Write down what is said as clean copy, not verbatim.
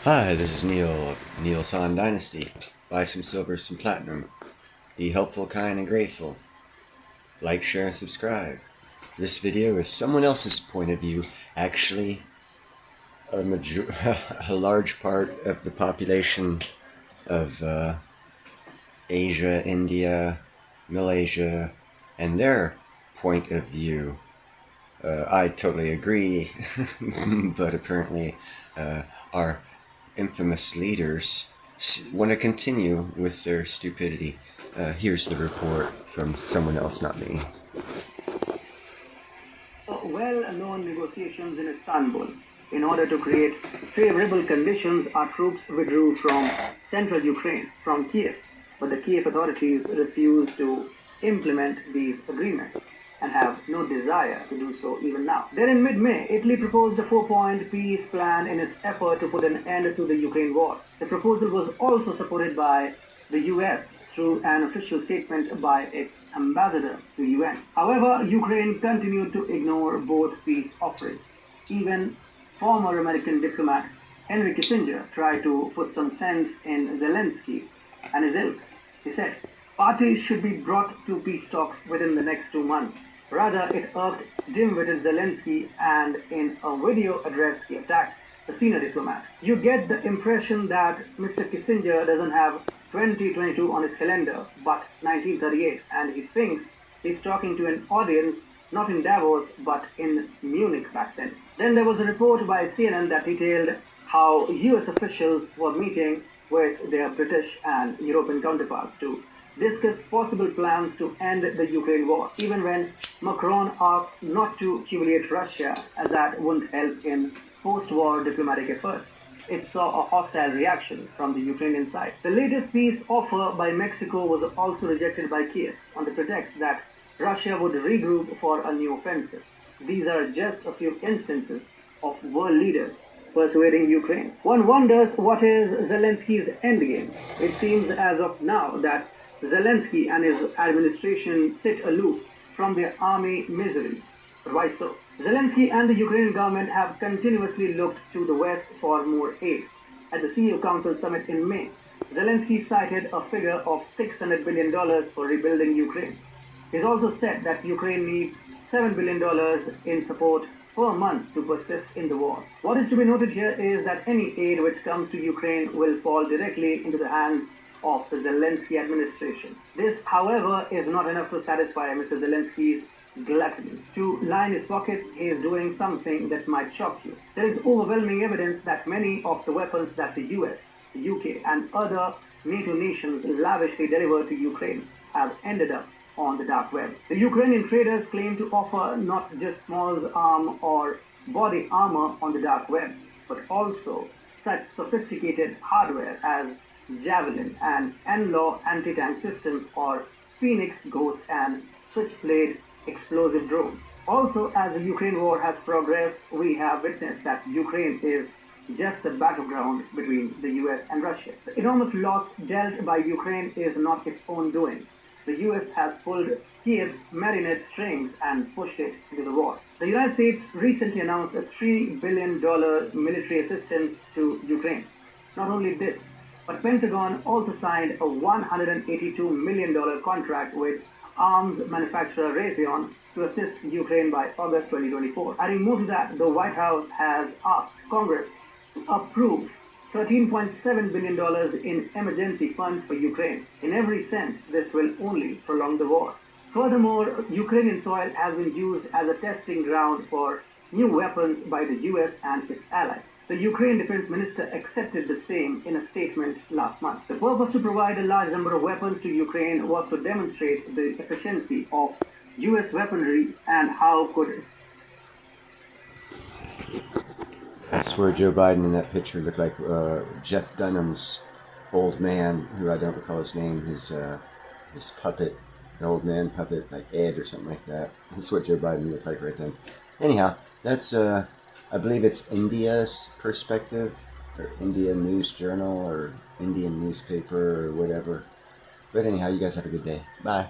Hi, this is Neil, Neil's Han Dynasty. Buy some silver, some platinum. Be helpful, kind, and grateful. Like, share, and subscribe. This video is someone else's point of view. Actually, a large part of the population of Asia, India, Malaysia, and their point of view. I totally agree, but apparently our infamous leaders want to continue with their stupidity. Here's the report from someone else, not me. Well-known negotiations in Istanbul. In order to create favorable conditions, our troops withdrew from central Ukraine, from Kiev. But the Kiev authorities refused to implement these agreements and have no desire to do so even now. Then in mid-May, Italy proposed a 4-point peace plan in its effort to put an end to the Ukraine war. The proposal was also supported by the US through an official statement by its ambassador to UN. However, Ukraine continued to ignore both peace offerings. Even former American diplomat Henry Kissinger tried to put some sense in Zelensky and his ilk. He said, parties should be brought to peace talks within the next 2 months. Rather, it irked dim-witted Zelensky, and in a video address he attacked the senior diplomat. You get the impression that Mr. Kissinger doesn't have 2022 on his calendar, but 1938, and he thinks he's talking to an audience not in Davos, but in Munich back then. Then there was a report by CNN that detailed how US officials were meeting with their British and European counterparts to discuss possible plans to end the Ukraine war, even when Macron asked not to humiliate Russia, as that wouldn't help in post-war diplomatic efforts. It saw a hostile reaction from the Ukrainian side. The latest peace offer by Mexico was also rejected by Kiev on the pretext that Russia would regroup for a new offensive. These are just a few instances of world leaders persuading Ukraine. One wonders what is Zelensky's endgame. It seems as of now that Zelensky and his administration sit aloof from their army miseries. But why so? Zelensky and the Ukrainian government have continuously looked to the West for more aid. At the CEO Council summit in May, Zelensky cited a figure of $600 billion for rebuilding Ukraine. He's also said that Ukraine needs $7 billion in support per month to persist in the war. What is to be noted here is that any aid which comes to Ukraine will fall directly into the hands of the Zelensky administration. This, however, is not enough to satisfy Mr. Zelensky's gluttony. To line his pockets, he is doing something that might shock you. There is overwhelming evidence that many of the weapons that the US, the UK, and other NATO nations lavishly delivered to Ukraine have ended up on the dark web. The Ukrainian traders claim to offer not just small arm or body armor on the dark web, but also such sophisticated hardware as Javelin and NLAW anti-tank systems, or Phoenix, Ghost, and Switchblade explosive drones. Also, as the Ukraine war has progressed, we have witnessed that Ukraine is just a battleground between the US and Russia. The enormous loss dealt by Ukraine is not its own doing. The US has pulled Kiev's marionette strings and pushed it into the war. The United States recently announced a $3 billion military assistance to Ukraine. Not only this, but Pentagon also signed a $182 million contract with arms manufacturer Raytheon to assist Ukraine by August 2024. Adding more to that, the White House has asked Congress to approve $13.7 billion in emergency funds for Ukraine. In every sense, this will only prolong the war. Furthermore, Ukrainian soil has been used as a testing ground for new weapons by the US and its allies. The Ukraine defense minister accepted the same in a statement last month. The purpose to provide a large number of weapons to Ukraine was to demonstrate the efficiency of US weaponry and how could... I swear Joe Biden in that picture looked like Jeff Dunham's old man, who I don't recall his name, his puppet, an old man puppet, like Ed or something like that. That's what Joe Biden looked like right then. Anyhow, that's, I believe it's India's perspective, or India News Journal, or Indian newspaper, or whatever. But anyhow, you guys have a good day. Bye.